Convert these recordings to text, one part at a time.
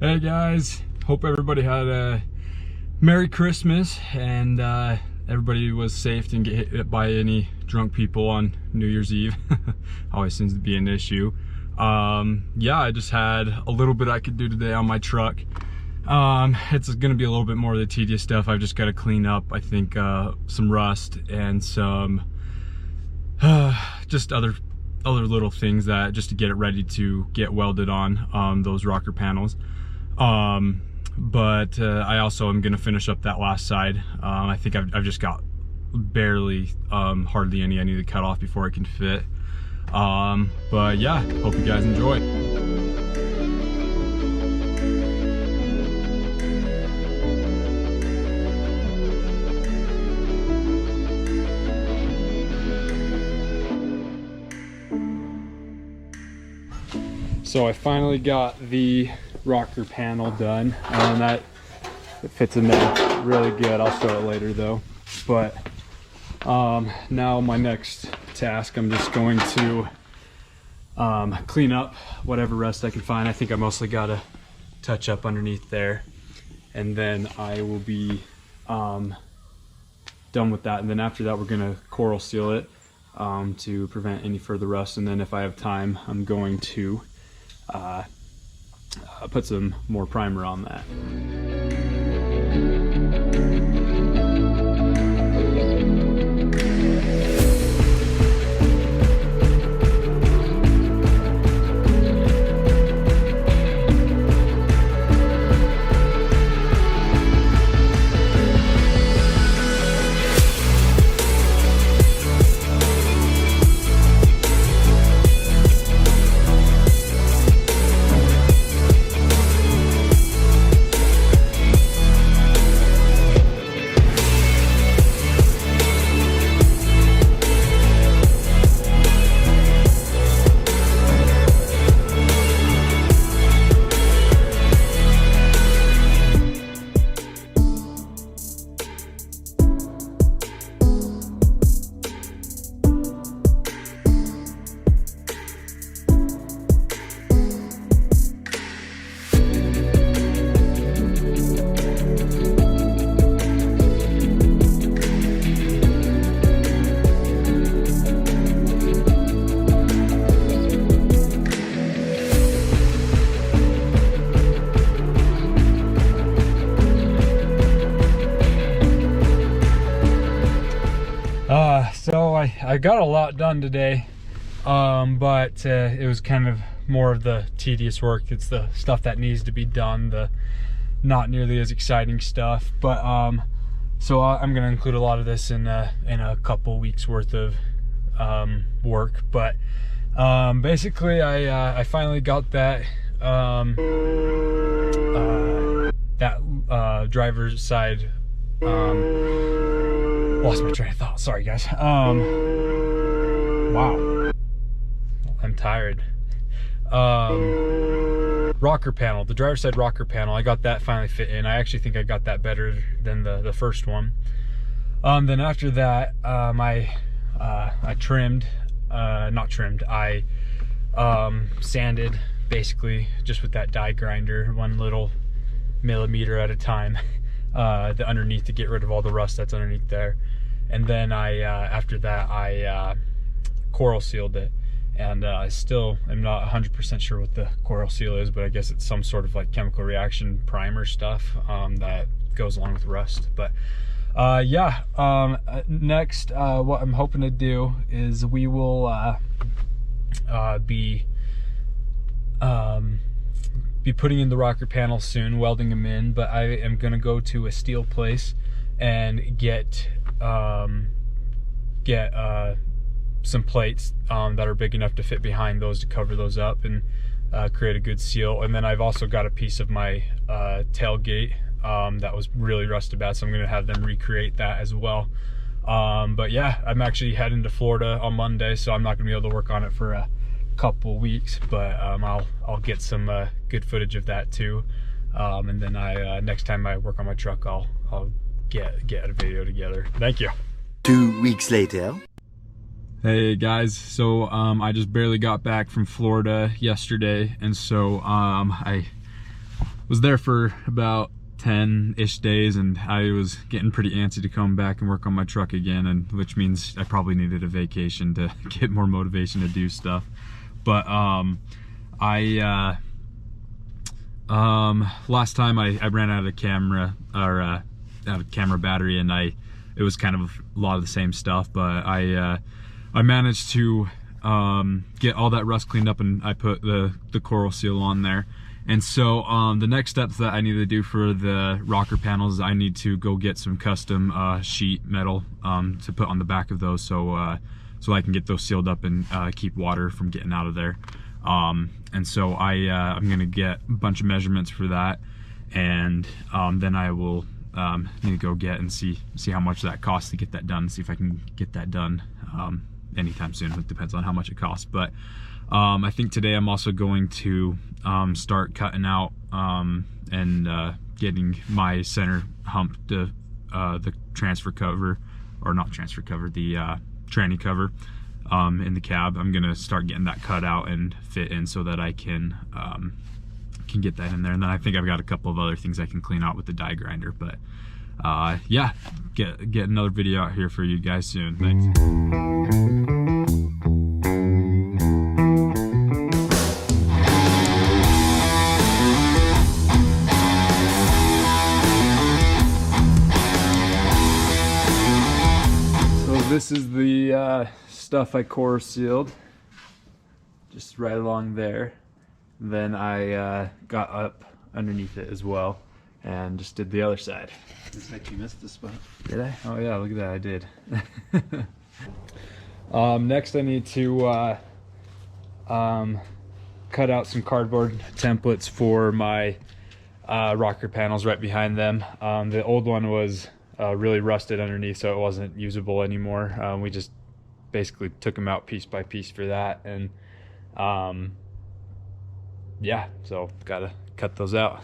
Hey guys, hope everybody had a Merry Christmas and everybody was safe, didn't get hit by any drunk people on New Year's Eve. Always seems to be an issue. Yeah, I just had a little bit I could do today on my truck. It's gonna be a little bit more of the tedious stuff. I've just got to clean up, I think, some rust and some just other little things that just to get it ready to get welded on those rocker panels. But I also am gonna finish up that last side. I think I've just got barely hardly any I need to cut off before it can fit. But yeah, hope you guys enjoy. So I finally got the rocker panel done, and that it fits in there really good. I'll show it later though. But now my next task, I'm just going to clean up whatever rust I can find. I think I mostly got to touch up underneath there, and then I will be done with that. And then after that, we're gonna coral seal it to prevent any further rust. And then if I have time, I'm going to put some more primer on that. So I got a lot done today, but it was kind of more of the tedious work. It's the stuff that needs to be done, the not nearly as exciting stuff. But so I'm going to include a lot of this in a couple weeks worth of work. But basically, I finally got that driver's side. Lost my train of thought. Sorry, guys. Wow, I'm tired. Rocker panel, the driver's side rocker panel. I got that finally fit in. I actually think I got that better than the first one. Then after that, I trimmed, not trimmed. I sanded basically just with that die grinder, 1 little millimeter at a time. The underneath to get rid of all the rust that's underneath there. And then after that I coral sealed it, and I still am not 100% sure what the coral seal is, but I guess it's some sort of like chemical reaction primer stuff that goes along with rust. But yeah, next what I'm hoping to do is we will be putting in the rocker panels soon, welding them in. But I am going to go to a steel place and get some plates that are big enough to fit behind those to cover those up and create a good seal. And then I've also got a piece of my tailgate that was really rusted bad, so I'm going to have them recreate that as well. But yeah, I'm actually heading to Florida on Monday, so I'm not going to be able to work on it for a couple weeks, but I'll get some good footage of that too. And then next time I work on my truck, I'll get a video together. Thank you. 2 weeks later. Hey guys, so I just barely got back from Florida yesterday, and so I was there for about 10-ish days, and I was getting pretty antsy to come back and work on my truck again, and which means I probably needed a vacation to get more motivation to do stuff. But last time I ran out of camera, or out of camera battery, and it was kind of a lot of the same stuff, but I managed to get all that rust cleaned up, and I put the coral seal on there. And so the next steps that I need to do for the rocker panels is I need to go get some custom sheet metal to put on the back of those, so I can get those sealed up and keep water from getting out of there. And so I'm gonna get a bunch of measurements for that, and then I will need to go get and see how much that costs to get that done, see if I can get that done anytime soon. It depends on how much it costs. But I think today I'm also going to start cutting out and getting my center hump to the transfer cover, or not transfer cover, the tranny cover in the cab. I'm gonna start getting that cut out and fit in so that I can get that in there. And then I think I've got a couple of other things I can clean out with the die grinder. But yeah, get another video out here for you guys soon. Thanks. This is the stuff I core sealed, just right along there. Then I got up underneath it as well and just did the other side. Looks like you missed the spot. Did I? Oh yeah, look at that, I did. Next I need to cut out some cardboard templates for my rocker panels right behind them. The old one was really rusted underneath, so it wasn't usable anymore. We just basically took them out piece by piece for that, and yeah, so gotta cut those out.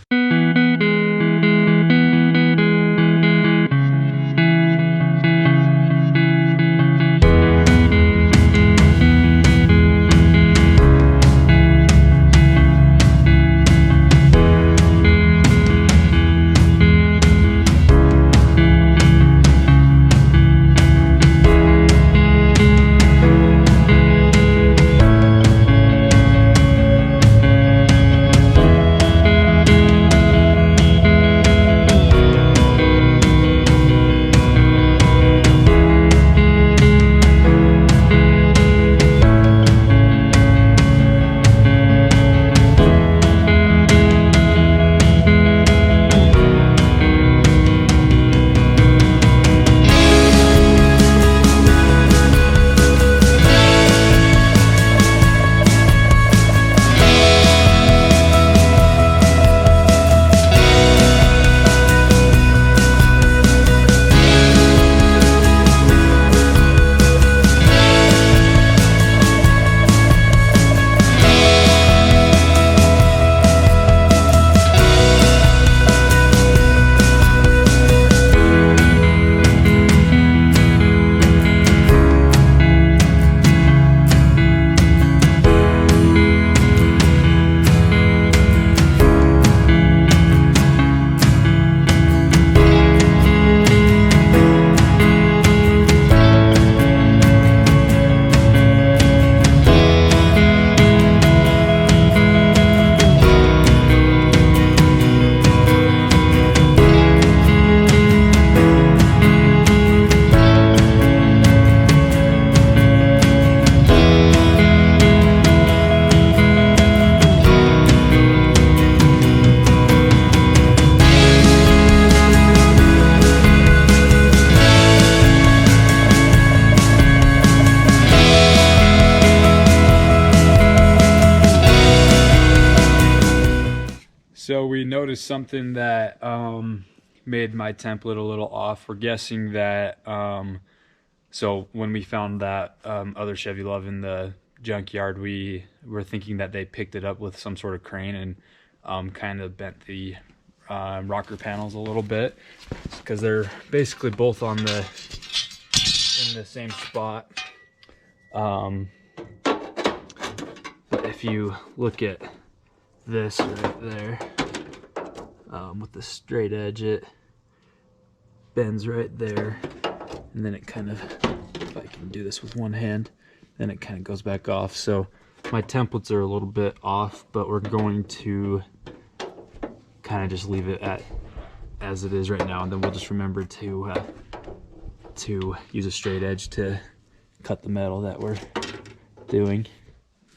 So we noticed something that made my template a little off. We're guessing that, so when we found that other Chevy LUV in the junkyard, we were thinking that they picked it up with some sort of crane and kind of bent the rocker panels a little bit, because they're basically both on in the same spot. But if you look at this right there, with the straight edge, it bends right there, and then it kind of, if I can do this with one hand, then it kind of goes back off. So my templates are a little bit off, but we're going to kind of just leave it at as it is right now, and then we'll just remember to use a straight edge to cut the metal that we're doing.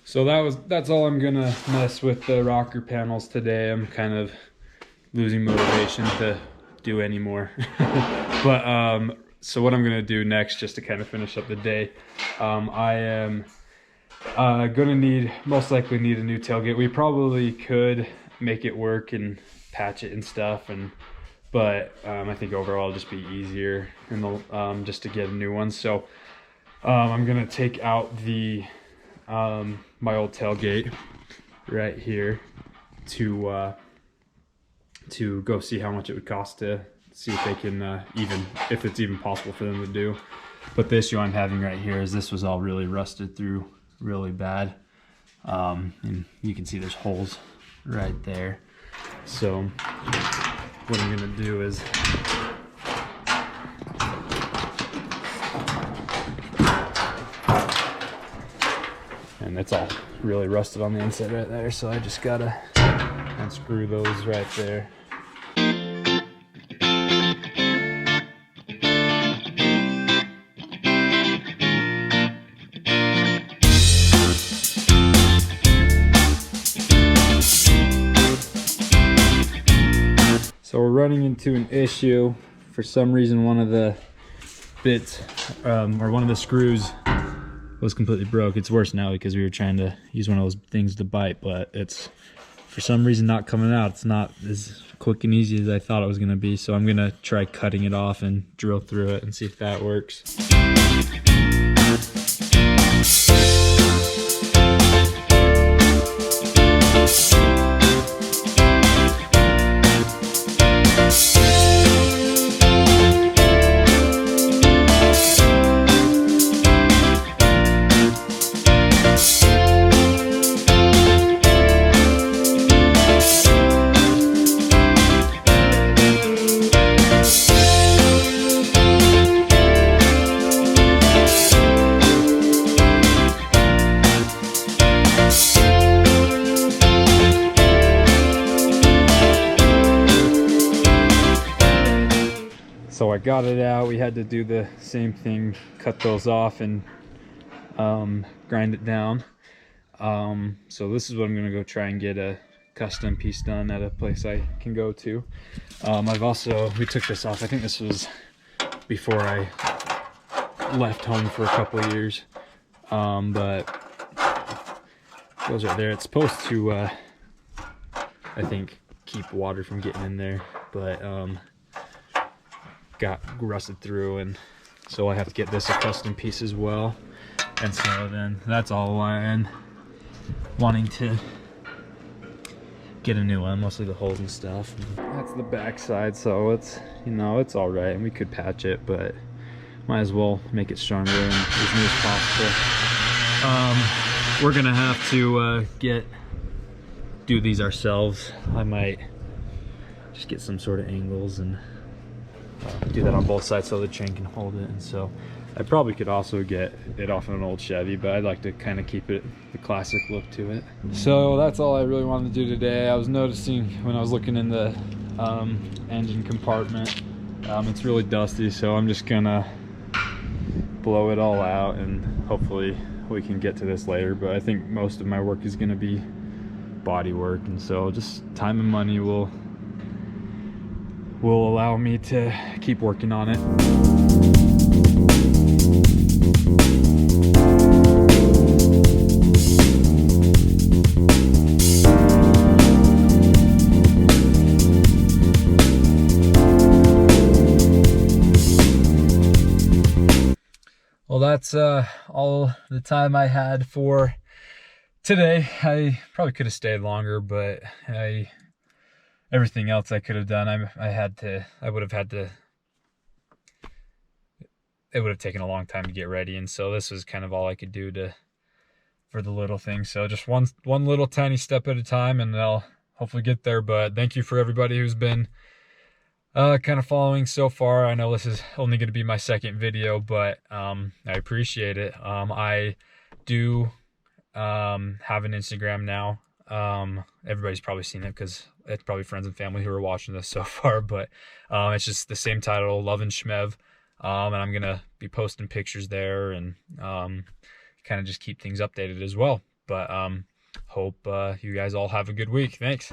So that's all I'm gonna mess with the rocker panels today. I'm kind of losing motivation to do any more. But so what I'm gonna do next, just to kind of finish up the day, I am gonna most likely need a new tailgate. We probably could make it work and patch it and stuff, but I think overall it'll just be easier and just to get a new one. So I'm gonna take out the my old tailgate right here to go see how much it would cost to see if they can if it's even possible for them to do. But the issue I'm having right here is this was all really rusted through really bad, and you can see there's holes right there. So what I'm gonna do is and it's all really rusted on the inside right there, so I just gotta unscrew those right there. So we're running into an issue. For some reason, one of the bits or one of the screws was completely broke. It's worse now because we were trying to use one of those things to bite, but it's for some reason not coming out. It's not as quick and easy as I thought it was gonna be. So I'm gonna try cutting it off and drill through it and see if that works. So I got it out. We had to do the same thing, cut those off and grind it down. So this is what I'm gonna go try and get a custom piece done at a place I can go to. We took this off. I think this was before I left home for a couple of years. But it goes right there. It's supposed to, I think, keep water from getting in there, but got rusted through, and so I have to get this a custom piece as well. And so then that's all why I'm wanting to get a new one, mostly the holes and stuff. That's the back side, so it's, you know, it's all right, and we could patch it, but might as well make it stronger and as new as possible. We're gonna have to do these ourselves. I might just get some sort of angles and do that on both sides so the chain can hold it. And so I probably could also get it off of an old Chevy, but I'd like to kind of keep it the classic look to it. So that's all I really wanted to do today. I was noticing when I was looking in the engine compartment, it's really dusty, so I'm just gonna blow it all out and hopefully we can get to this later. But I think most of my work is gonna be body work, and so just time and money will allow me to keep working on it. Well, that's all the time I had for today. I probably could have stayed longer, but everything else I could have done, it would have taken a long time to get ready, and so this was kind of all I could do for the little thing. So just one little tiny step at a time, and I'll hopefully get there. But thank you for everybody who's been kind of following so far. I know this is only going to be my second video, but I appreciate it. I do have an Instagram now. Everybody's probably seen it because it's probably friends and family who are watching this so far, but it's just the same title, LUV-N'shmev. And I'm gonna be posting pictures there and kind of just keep things updated as well. But hope you guys all have a good week. Thanks.